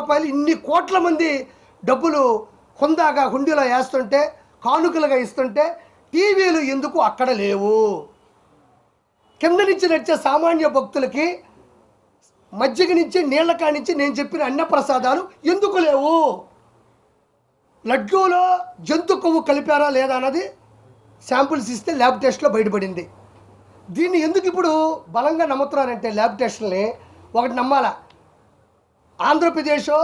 రూపాయలు ఇన్ని కోట్ల మంది డబ్బులు హుందాగా హుండీలో వేస్తుంటే కానుకలుగా ఇస్తుంటే టీవీలు ఎందుకు అక్కడ లేవు? కింద నుంచి నడిచే సామాన్య భక్తులకి మజ్జిగ నుంచి నీళ్ల కానించి నేను చెప్పిన అన్నప్రసాదాలు ఎందుకు లేవు? లడ్డూలో జంతు కొవ్వు కలిపారా లేదా అన్నది శాంపుల్స్ ఇస్తే ల్యాబ్ టెస్ట్లో బయటపడింది. దీన్ని ఎందుకు ఇప్పుడు బలంగా నమ్ముతున్నారంటే ల్యాబ్ టెస్టులని ఒకటి నమ్మాలా, ఆంధ్రప్రదేశో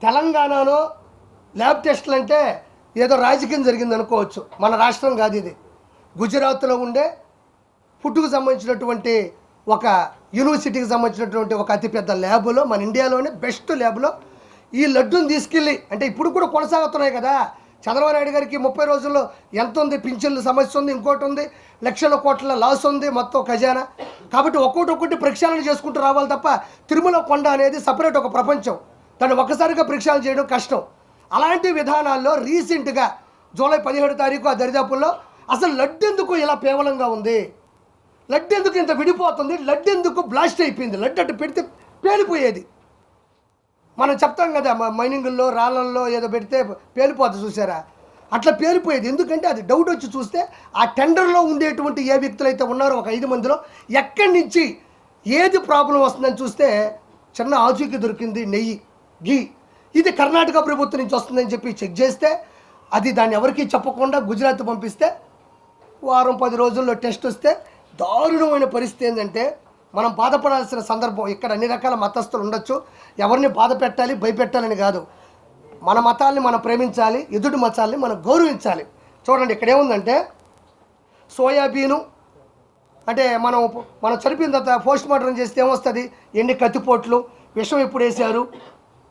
తెలంగాణలో ల్యాబ్ టెస్టులు అంటే ఏదో రాజకీయం జరిగింది అనుకోవచ్చు. మన రాష్ట్రం కాదు ఇది. గుజరాత్లో ఉండే ఫుడ్కు సంబంధించినటువంటి ఒక యూనివర్సిటీకి సంబంధించినటువంటి ఒక అతిపెద్ద ల్యాబ్లో, మన ఇండియాలోనే బెస్ట్ ల్యాబ్లో ఈ లడ్డూని తీసుకెళ్ళి, అంటే ఇప్పుడు కూడా కొనసాగుతున్నాయి కదా. చంద్రబాబు నాయుడు గారికి 30 రోజుల్లో ఎంత ఉంది, పింఛన్ల సమస్య ఉంది, ఇంకోటి ఉంది, లక్షల కోట్ల లాస్ ఉంది మొత్తం ఖజానా. కాబట్టి ఒక్కొక్కటి ప్రక్షాళన చేసుకుంటూ రావాలి తప్ప తిరుమల కొండ అనేది సపరేట్ ఒక ప్రపంచం. దాన్ని ఒక్కసారిగా ప్రక్షాళన చేయడం కష్టం. అలాంటి విధానాల్లో రీసెంట్గా జూలై 17 తారీఖు ఆ దరిదాపుల్లో అసలు లడ్డు ఎందుకు ఇలా పేవలంగా ఉంది, లడ్డు ఎందుకు ఇంత విడిపోతుంది, లడ్డు ఎందుకు బ్లాస్ట్ అయిపోయింది, లడ్డు అటు పెడితే పేలిపోయేది. మనం చెప్తాం కదా మైనింగుల్లో రాళ్ళల్లో ఏదో పెడితే పేలిపోతుంది చూసారా, అట్లా పేలిపోయేది. ఎందుకంటే అది డౌట్ వచ్చి చూస్తే ఆ టెండర్లో ఉండేటువంటి ఏ వ్యక్తులు అయితే ఉన్నారో ఒక 5 మందిలో ఎక్కడి నుంచి ఏది ప్రాబ్లం వస్తుందని చూస్తే చిన్న ఆచూకీ దొరికింది, నెయ్యి ఘీ. ఇది కర్ణాటక ప్రభుత్వం నుంచి వస్తుందని చెప్పి చెక్ చేస్తే అది దాన్ని ఎవరికీ చెప్పకుండా గుజరాత్ పంపిస్తే వారం 10 రోజుల్లో టెస్ట్ వస్తే దారుణమైన పరిస్థితి ఏంటంటే మనం బాధపడాల్సిన సందర్భం. ఇక్కడ అన్ని రకాల మతస్థులు ఉండొచ్చు, ఎవరిని బాధ పెట్టాలి భయపెట్టాలని కాదు. మన మతాల్ని మనం ప్రేమించాలి, ఎదుటి మతాల్ని మనం గౌరవించాలి. చూడండి ఇక్కడ ఏముందంటే సోయాబీను అంటే మనం చనిపోయిన తర్వాత పోస్ట్ మార్టం చేస్తే ఏమొస్తుంది, ఎన్ని కత్తిపోట్లు, విషం ఎప్పుడు వేశారు,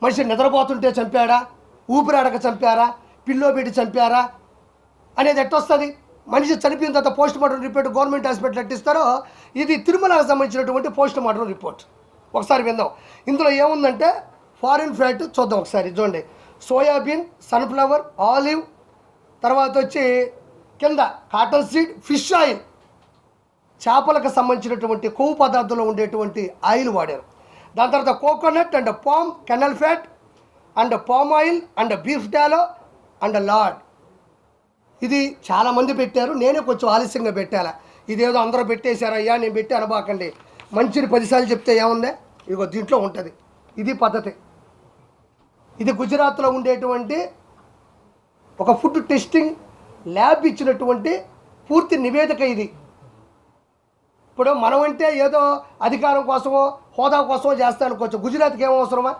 మనిషి నిద్రపోతుంటే చంపాడా, ఊపిరాడక చంపారా, పిల్లో పెట్టి చంపారా అనేది ఎట్టొస్తుంది. మనిషి చనిపోయిన తర్వాత post mortem report government hospital ఎట్టిస్తారో ఇది తిరుమలకు సంబంధించినటువంటి పోస్ట్ మార్టం రిపోర్ట్. ఒకసారి విందాం. ఇందులో ఏముందంటే ఫారిన్ ఫ్యాట్ చూద్దాం ఒకసారి. చూడండి, సోయాబీన్, సన్ఫ్లవర్, ఆలివ్, తర్వాత వచ్చి కింద కాటన్ సీడ్, ఫిష్ ఆయిల్, చేపలకు సంబంధించినటువంటి కొవ్వు పదార్థంలో ఉండేటువంటి ఆయిల్ వాడారు. దాని తర్వాత coconut and palm kernel fat and palm oil and beef tallow and lard. ఇది చాలామంది పెట్టారు, నేనే కొంచెం ఆలస్యంగా పెట్టాలా. ఇదేదో అందరూ పెట్టేశారు, అయ్యా నేను పెట్టి అనబాకండి. మంచిని 10 సార్లు చెప్తే ఏముంది, ఇదిగో దీంట్లో ఉంటుంది. ఇది పద్ధతి. ఇది గుజరాత్లో ఉండేటువంటి ఒక ఫుడ్ టెస్టింగ్ ల్యాబ్ ఇచ్చినటువంటి పూర్తి నివేదిక ఇది. ఇప్పుడు మనం అంటే ఏదో అధికారం కోసమో హోదా కోసమో చేస్తా అనుకోవచ్చు, గుజరాత్కి ఏమో అవసరమా?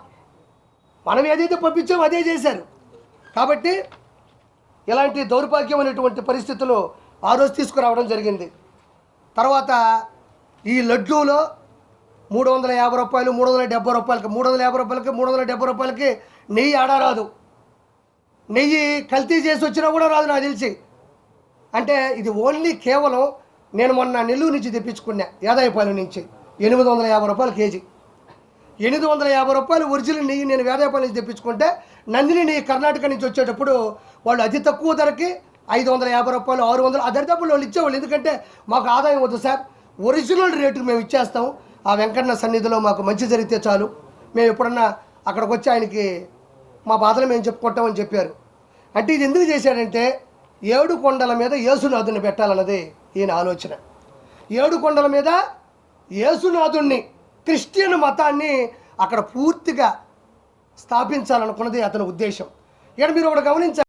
మనం ఏదైతే పంపించామో అదే చేశారు. కాబట్టి ఇలాంటి దౌర్భాగ్యమైనటువంటి పరిస్థితులు ఆ రోజు తీసుకురావడం జరిగింది. తర్వాత ఈ లడ్డూలో 350 రూపాయలు, 370 రూపాయలకి, 350 రూపాయలకి, 370 రూపాయలకి నెయ్యి ఆడరాదు. నెయ్యి కల్తీ చేసి వచ్చినా కూడా రాదు నాకు తెలిసి. అంటే ఇది ఓన్లీ కేవలం నేను మొన్న నెల్లూరు నుంచి తెప్పించుకున్నా, యాదాయపాలెం నుంచి 850 రూపాయలు కేజీ. 850 రూపాయలు ఒరిజినల్ నెయ్యి నేను వేదాయపాలెం నుంచి తెప్పించుకుంటే నందిని నెయ్యి కర్ణాటక నుంచి వచ్చేటప్పుడు వాళ్ళు అతి తక్కువ ధరకి 550 రూపాయలు, 600 ఆ దరిదాపుల్లో వాళ్ళు ఇచ్చేవాళ్ళు. ఎందుకంటే మాకు ఆదాయం వద్దు సార్, ఒరిజినల్ రేటుకు మేము ఇచ్చేస్తాం, ఆ వెంకన్న సన్నిధిలో మాకు మంచి జరిగితే చాలు, మేము ఎప్పుడన్నా అక్కడికి వచ్చి ఆయనకి మా బాధలు మేము చెప్పుకుంటామని చెప్పారు. అంటే ఇది ఎందుకు చేశాడంటే 7 కొండల మీద యేసునాథుని పెట్టాలన్నది ఈయన ఆలోచన. 7 కొండల మీద యేసునాథుణ్ణి, క్రిస్టియన్ మతాన్ని అక్కడ పూర్తిగా స్థాపించాలనుకున్నది అతని ఉద్దేశం. ఇక్కడ మీరు ఒకటి గమనించాలి.